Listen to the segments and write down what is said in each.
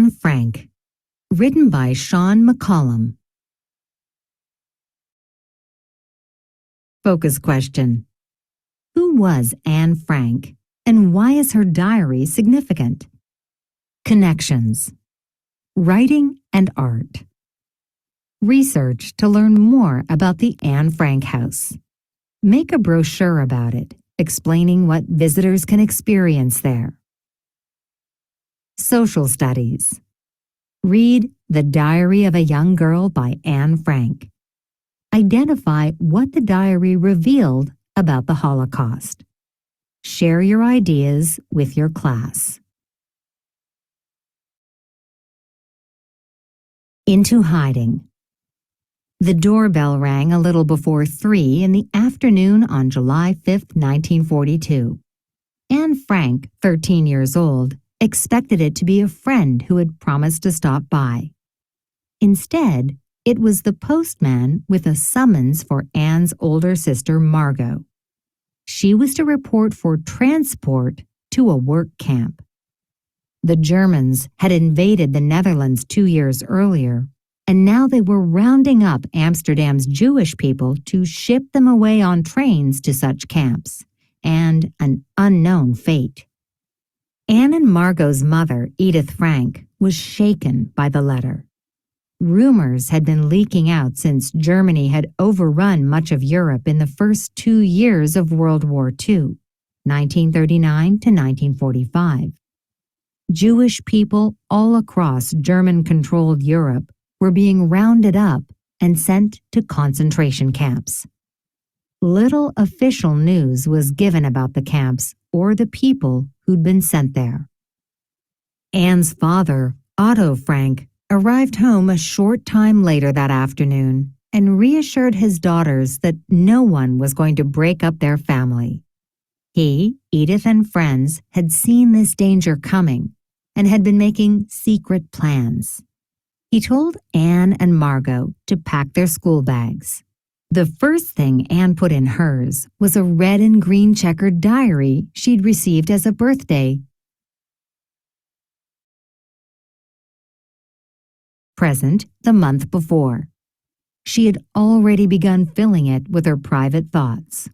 Anne Frank, written by Sean McCollum. Focus question: who was Anne Frank, and why is her diary significant? Connections: writing and art. Research to learn more about the Anne Frank House. Make a brochure about it, explaining what visitors can experience there. Social studies. Read The Diary of a Young Girl by Anne Frank. Identify what the diary revealed about the Holocaust. Share your ideas with your class. Into hiding. The doorbell rang a little before 3 in the afternoon on July 5, 1942. Anne Frank, 13 years old, expected it to be a friend who had promised to stop by. Instead, it was the postman with a summons for Anne's older sister, Margot. She was to report for transport to a work camp. The Germans had invaded the Netherlands 2 years earlier, and now they were rounding up Amsterdam's Jewish people to ship them away on trains to such camps, and an unknown fate. Anne and Margot's mother, Edith Frank, was shaken by the letter. Rumors had been leaking out since Germany had overrun much of Europe in the first 2 years of World War II, 1939 to 1945. Jewish people all across German-controlled Europe were being rounded up and sent to concentration camps. Little official news was given about the camps or the people who'd been sent there. Anne's father, Otto Frank, arrived home a short time later that afternoon and reassured his daughters that no one was going to break up their family. He, Edith, and friends had seen this danger coming and had been making secret plans. He told Anne and Margot to pack their school bags. The first thing Anne put in hers was a red and green checkered diary she'd received as a birthday present the month before. She had already begun filling it with her private thoughts.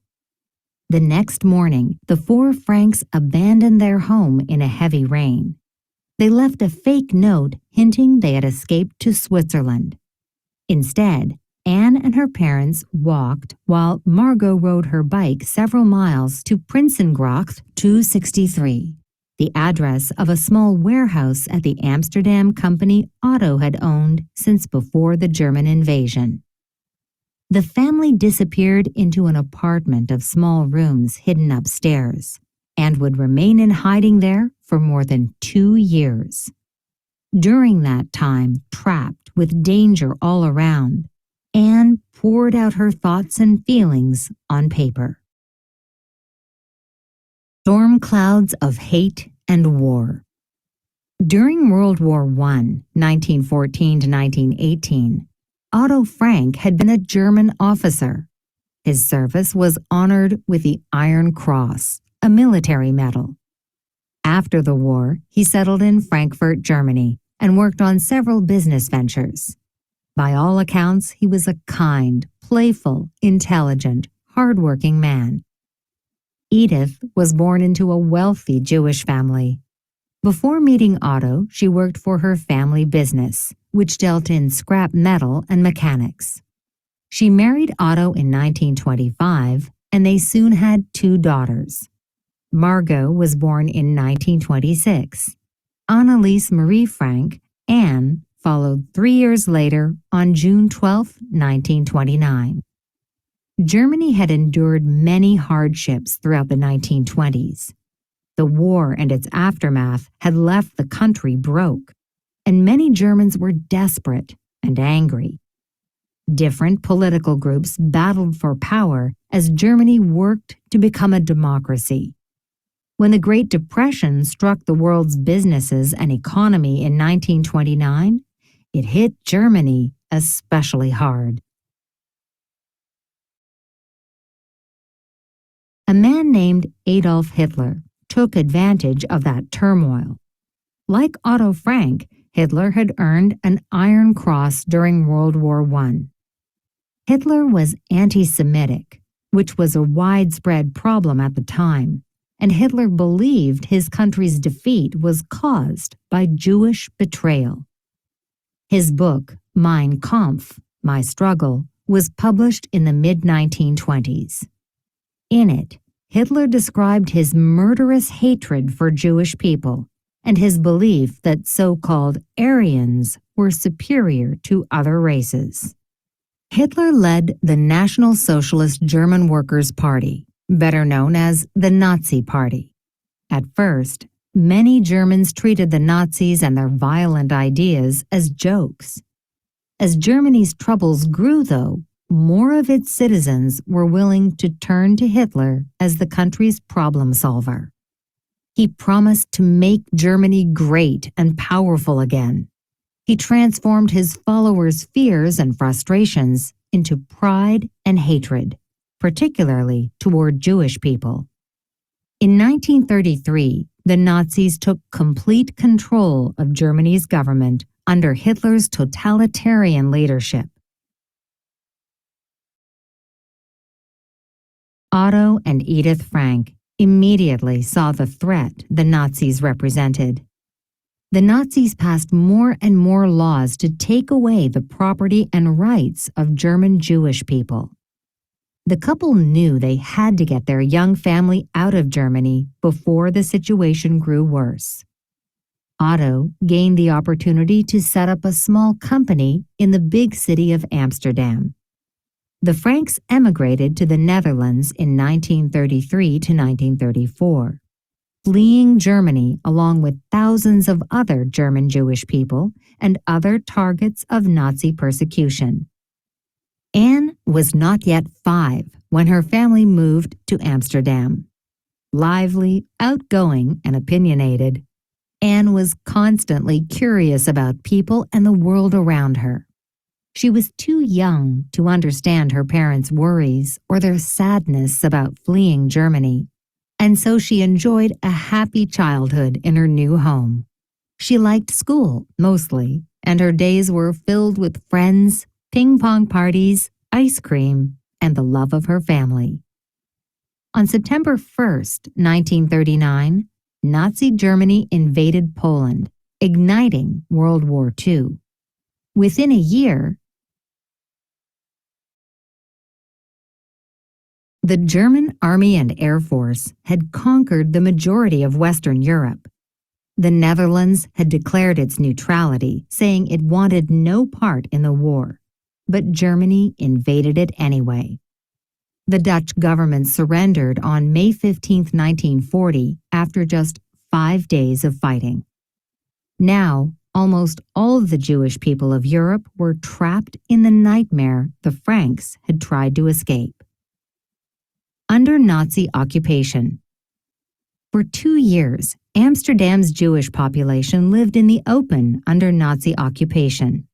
The next morning, the four Franks abandoned their home in a heavy rain. They left a fake note hinting they had escaped to Switzerland. Instead, Anne and her parents walked while Margot rode her bike several miles to Prinsengracht 263, the address of a small warehouse at the Amsterdam company Otto had owned since before the German invasion. The family disappeared into an apartment of small rooms hidden upstairs and would remain in hiding there for more than 2 years. During that time, trapped with danger all around, Anne poured out her thoughts and feelings on paper. Storm clouds of hate and war. During World War I, 1914 to 1918, Otto Frank had been a German officer. His service was honored with the Iron Cross, a military medal. After the war, he settled in Frankfurt, Germany, and worked on several business ventures. By all accounts, he was a kind, playful, intelligent, hardworking man. Edith was born into a wealthy Jewish family. Before meeting Otto, she worked for her family business, which dealt in scrap metal and mechanics. She married Otto in 1925, and they soon had 2 daughters. Margot was born in 1926. Anneliese Marie Frank, Anne, followed 3 years later on June 12, 1929. Germany had endured many hardships throughout the 1920s. The war and its aftermath had left the country broke, and many Germans were desperate and angry. Different political groups battled for power as Germany worked to become a democracy. When the Great Depression struck the world's businesses and economy in 1929, it hit Germany especially hard. A man named Adolf Hitler took advantage of that turmoil. Like Otto Frank, Hitler had earned an Iron Cross during World War I. Hitler was anti-Semitic, which was a widespread problem at the time, and Hitler believed his country's defeat was caused by Jewish betrayal. His book, Mein Kampf, My Struggle, was published in the mid-1920s. In it, Hitler described his murderous hatred for Jewish people and his belief that so-called Aryans were superior to other races. Hitler led the National Socialist German Workers' Party, better known as the Nazi Party. At first, many Germans treated the Nazis and their violent ideas as jokes. As Germany's troubles grew, though, more of its citizens were willing to turn to Hitler as the country's problem solver. He promised to make Germany great and powerful again. He transformed his followers' fears and frustrations into pride and hatred, particularly toward Jewish people. In 1933, the Nazis took complete control of Germany's government under Hitler's totalitarian leadership. Otto and Edith Frank immediately saw the threat the Nazis represented. The Nazis passed more and more laws to take away the property and rights of German Jewish people. The couple knew they had to get their young family out of Germany before the situation grew worse. Otto gained the opportunity to set up a small company in the big city of Amsterdam. The Franks emigrated to the Netherlands in 1933 to 1934. Fleeing Germany along with thousands of other German Jewish people and other targets of Nazi persecution. Anne was not yet 5 when her family moved to Amsterdam. Lively, outgoing, and opinionated, Anne was constantly curious about people and the world around her. She was too young to understand her parents' worries or their sadness about fleeing Germany, and so she enjoyed a happy childhood in her new home. She liked school, mostly, and her days were filled with friends, ping-pong parties, ice cream, and the love of her family. On September 1st, 1939, Nazi Germany invaded Poland, igniting World War II. Within a year, the German Army and Air Force had conquered the majority of Western Europe. The Netherlands had declared its neutrality, saying it wanted no part in the war, but Germany invaded it anyway. The Dutch government surrendered on May 15, 1940, after just 5 days of fighting. Now, almost all of the Jewish people of Europe were trapped in the nightmare the Franks had tried to escape. Under Nazi occupation. For 2 years, Amsterdam's Jewish population lived in the open under Nazi occupation.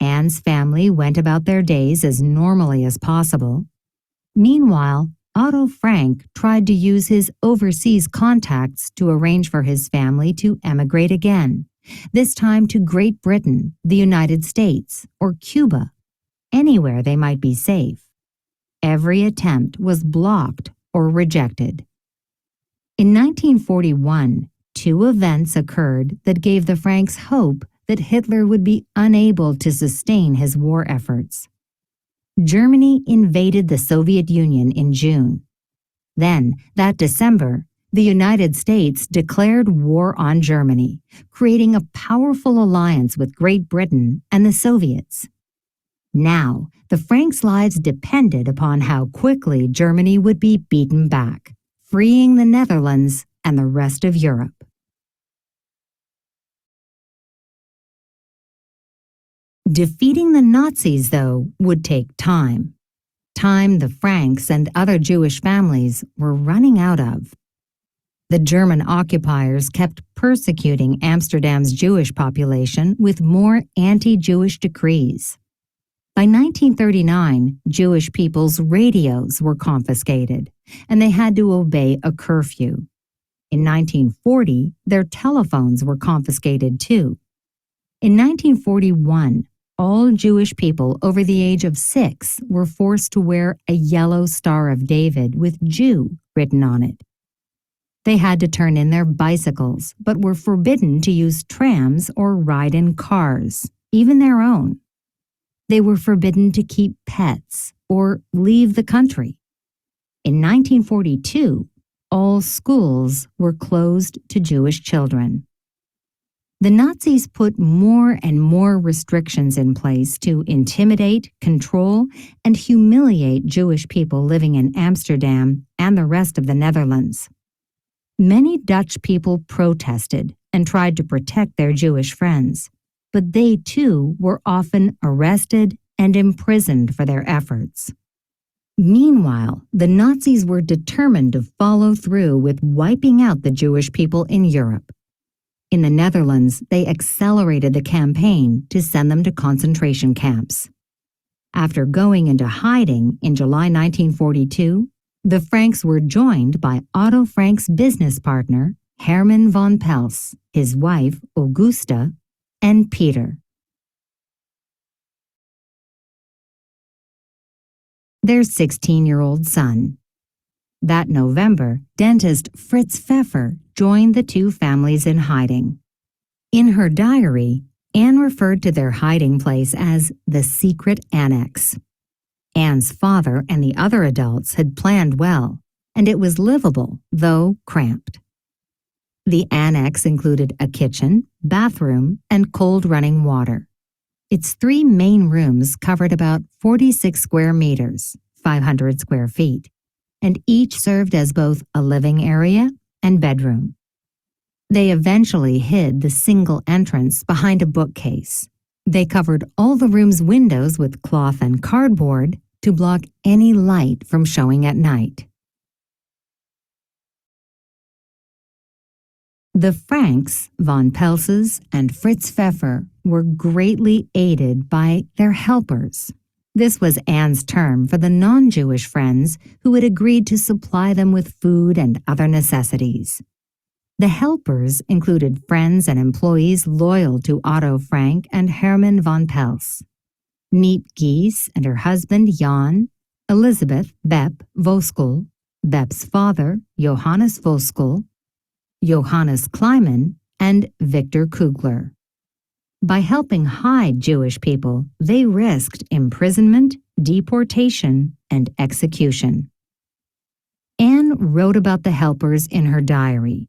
Anne's family went about their days as normally as possible. Meanwhile, Otto Frank tried to use his overseas contacts to arrange for his family to emigrate again, this time to Great Britain, the United States, or Cuba, anywhere they might be safe. Every attempt was blocked or rejected. In 1941, 2 events occurred that gave the Franks hope that Hitler would be unable to sustain his war efforts. Germany invaded the Soviet Union in June. Then, that December, the United States declared war on Germany, creating a powerful alliance with Great Britain and the Soviets. Now, the Franks' lives depended upon how quickly Germany would be beaten back, freeing the Netherlands and the rest of Europe. Defeating the Nazis, though, would take time. Time the Franks and other Jewish families were running out of. The German occupiers kept persecuting Amsterdam's Jewish population with more anti-Jewish decrees. By 1939, Jewish people's radios were confiscated, and they had to obey a curfew. In 1940, their telephones were confiscated too. In 1941, all Jewish people over the age of 6 were forced to wear a yellow Star of David with Jew written on it. They had to turn in their bicycles, but were forbidden to use trams or ride in cars, even their own. They were forbidden to keep pets or leave the country. In 1942, all schools were closed to Jewish children. The Nazis put more and more restrictions in place to intimidate, control, and humiliate Jewish people living in Amsterdam and the rest of the Netherlands. Many Dutch people protested and tried to protect their Jewish friends, but they too were often arrested and imprisoned for their efforts. Meanwhile, the Nazis were determined to follow through with wiping out the Jewish people in Europe. In the Netherlands, they accelerated the campaign to send them to concentration camps. After going into hiding in July 1942, the Franks were joined by Otto Frank's business partner, Herman von Pels, his wife, Augusta, and Peter. Their 16-year-old son. That November, dentist Fritz Pfeffer joined the two families in hiding. In her diary, Anne referred to their hiding place as the secret annex. Anne's father and the other adults had planned well, and it was livable, though cramped. The annex included a kitchen, bathroom, and cold running water. Its 3 main rooms covered about 46 square meters, 500 square feet, and each served as both a living area and bedroom. They eventually hid the single entrance behind a bookcase. They covered all the room's windows with cloth and cardboard to block any light from showing at night. The Franks, von Pelses, and Fritz Pfeffer were greatly aided by their helpers. This was Anne's term for the non-Jewish friends who had agreed to supply them with food and other necessities. The helpers included friends and employees loyal to Otto Frank and Herman von Pels. Neat Gies and her husband Jan, Elizabeth Bepp Voskuhl, Bepp's father Johannes Voskuhl, Johannes Kleiman, and Victor Kugler. By helping hide Jewish people, they risked imprisonment, deportation, and execution. Anne wrote about the helpers in her diary.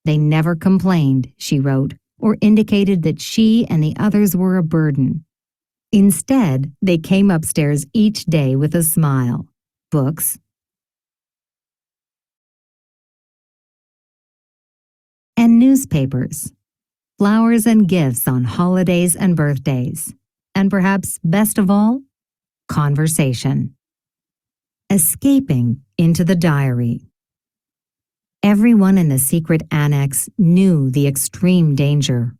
They never complained, she wrote, or indicated that she and the others were a burden. Instead, they came upstairs each day with a smile, books, and newspapers, flowers and gifts on holidays and birthdays, and perhaps best of all, conversation. Escaping into the diary. Everyone in the secret annex knew the extreme danger.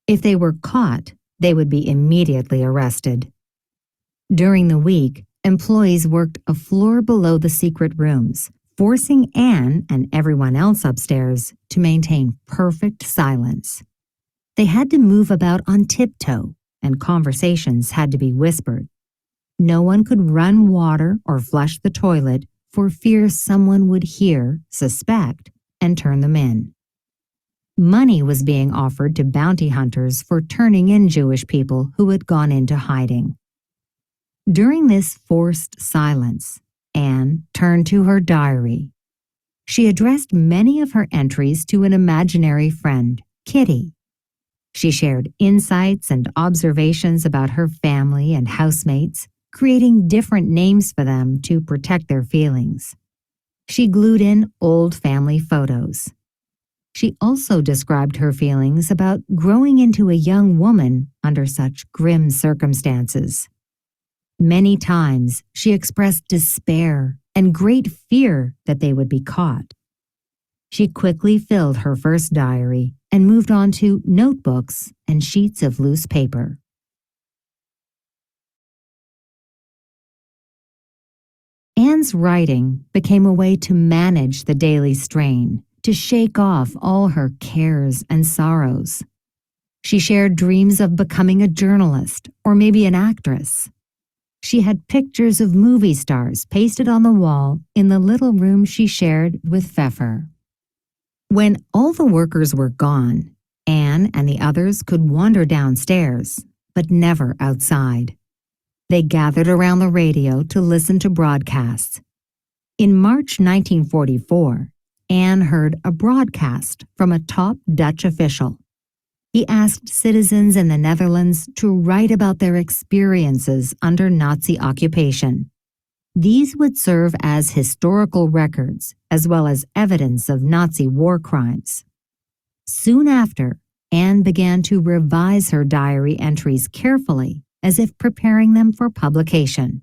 If they were caught, they would be immediately arrested. During the week, employees worked a floor below the secret rooms, forcing Anne and everyone else upstairs to maintain perfect silence. They had to move about on tiptoe, and conversations had to be whispered. No one could run water or flush the toilet for fear someone would hear, suspect, and turn them in. Money was being offered to bounty hunters for turning in Jewish people who had gone into hiding. During this forced silence, Anne turned to her diary. She addressed many of her entries to an imaginary friend, Kitty. She shared insights and observations about her family and housemates, creating different names for them to protect their feelings. She glued in old family photos. She also described her feelings about growing into a young woman under such grim circumstances. Many times, she expressed despair and great fear that they would be caught. She quickly filled her first diary and moved on to notebooks and sheets of loose paper. Anne's writing became a way to manage the daily strain, to shake off all her cares and sorrows. She shared dreams of becoming a journalist or maybe an actress. She had pictures of movie stars pasted on the wall in the little room she shared with Pfeffer. When all the workers were gone, Anne and the others could wander downstairs, but never outside. They gathered around the radio to listen to broadcasts. In March 1944, Anne heard a broadcast from a top Dutch official. He asked citizens in the Netherlands to write about their experiences under Nazi occupation. These would serve as historical records as well as evidence of Nazi war crimes. Soon after, Anne began to revise her diary entries carefully, as if preparing them for publication.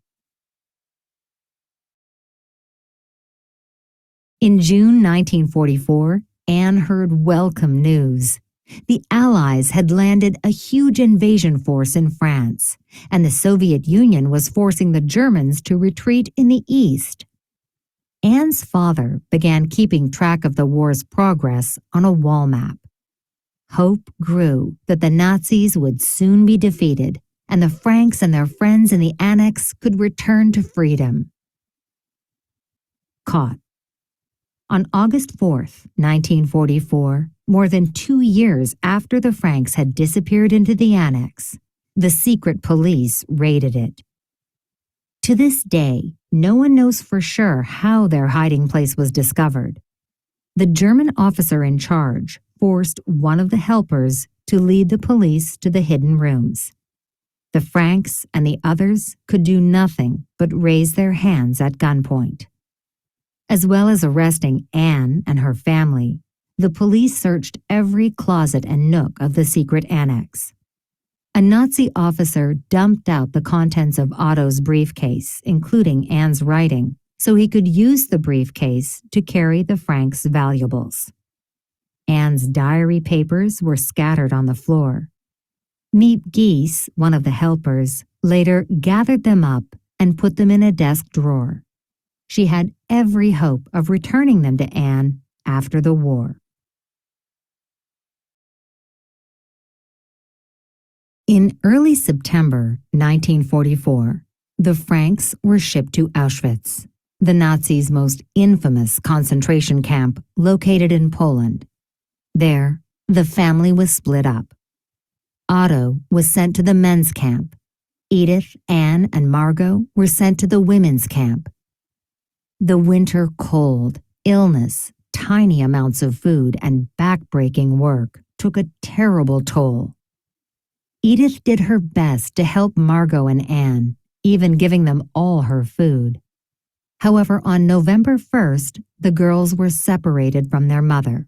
In June 1944, Anne heard welcome news. The Allies had landed a huge invasion force in France, and the Soviet Union was forcing the Germans to retreat in the east. Anne's father began keeping track of the war's progress on a wall map. Hope grew that the Nazis would soon be defeated, and the Franks and their friends in the Annex could return to freedom. Caught. On August 4, 1944, more than 2 years after the Franks had disappeared into the Annex, the secret police raided it. To this day, no one knows for sure how their hiding place was discovered. The German officer in charge forced one of the helpers to lead the police to the hidden rooms. The Franks and the others could do nothing but raise their hands at gunpoint. As well as arresting Anne and her family, the police searched every closet and nook of the secret annex. A Nazi officer dumped out the contents of Otto's briefcase, including Anne's writing, so he could use the briefcase to carry the Franks' valuables. Anne's diary papers were scattered on the floor. Miep Gies, one of the helpers, later gathered them up and put them in a desk drawer. She had every hope of returning them to Anne after the war. In early September 1944, the Franks were shipped to Auschwitz, the Nazis' most infamous concentration camp located in Poland. There, the family was split up. Otto was sent to the men's camp. Edith, Anne, and Margot were sent to the women's camp. The winter cold, illness, tiny amounts of food, and backbreaking work took a terrible toll. Edith did her best to help Margot and Anne, even giving them all her food. However, on November 1st, the girls were separated from their mother.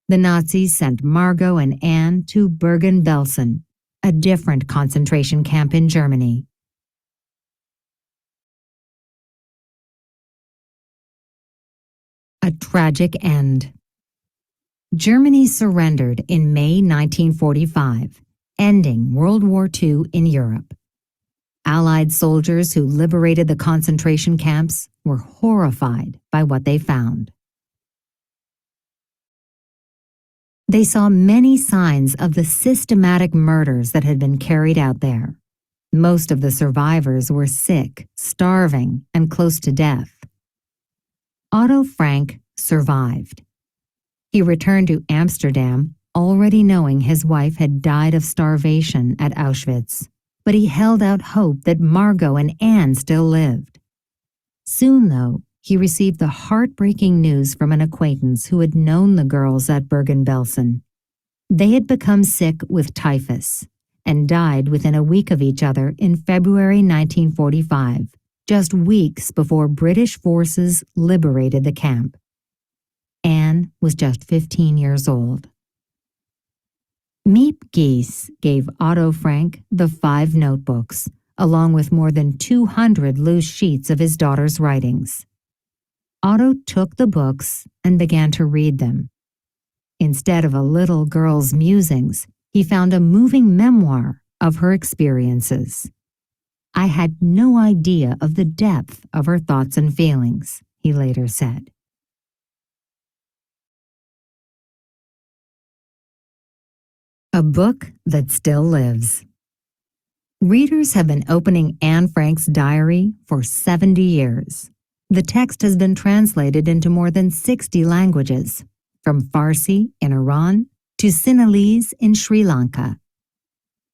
The Nazis sent Margot and Anne to Bergen-Belsen, a different concentration camp in Germany. A tragic end. Germany surrendered in May 1945, ending World War II in Europe. Allied soldiers who liberated the concentration camps were horrified by what they found. They saw many signs of the systematic murders that had been carried out there. Most of the survivors were sick, starving, and close to death. Otto Frank survived. He returned to Amsterdam, already knowing his wife had died of starvation at Auschwitz, but he held out hope that Margot and Anne still lived. Soon, though, he received the heartbreaking news from an acquaintance who had known the girls at Bergen-Belsen. They had become sick with typhus and died within a week of each other in February 1945, just weeks before British forces liberated the camp. Anne was just 15 years old. Miep Gies gave Otto Frank the 5 notebooks, along with more than 200 loose sheets of his daughter's writings. Otto took the books and began to read them. Instead of a little girl's musings, he found a moving memoir of her experiences. "I had no idea of the depth of her thoughts and feelings," he later said. A book that still lives. Readers have been opening Anne Frank's diary for 70 years. The text has been translated into more than 60 languages, from Farsi in Iran to Sinhalese in Sri Lanka.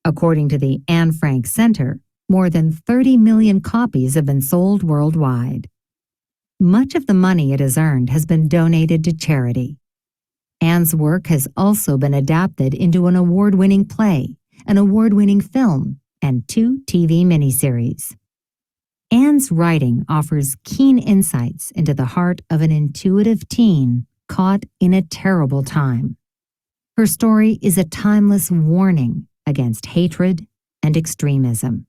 According to the Anne Frank Center, more than 30 million copies have been sold worldwide. Much of the money it has earned has been donated to charity. Anne's work has also been adapted into an award-winning play, an award-winning film, and 2 TV miniseries. Anne's writing offers keen insights into the heart of an intuitive teen caught in a terrible time. Her story is a timeless warning against hatred and extremism.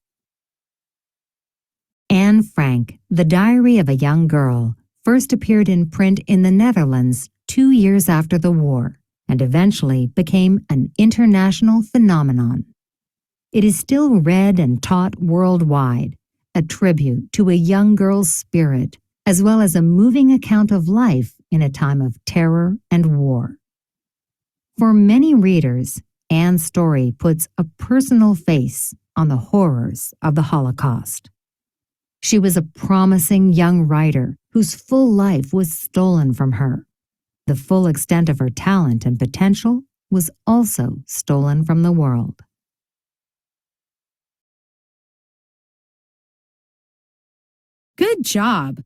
Anne Frank, The Diary of a Young Girl, first appeared in print in the Netherlands 2 years after the war and eventually became an international phenomenon. It is still read and taught worldwide, a tribute to a young girl's spirit, as well as a moving account of life in a time of terror and war. For many readers, Anne's story puts a personal face on the horrors of the Holocaust. She was a promising young writer whose full life was stolen from her. The full extent of her talent and potential was also stolen from the world. Good job!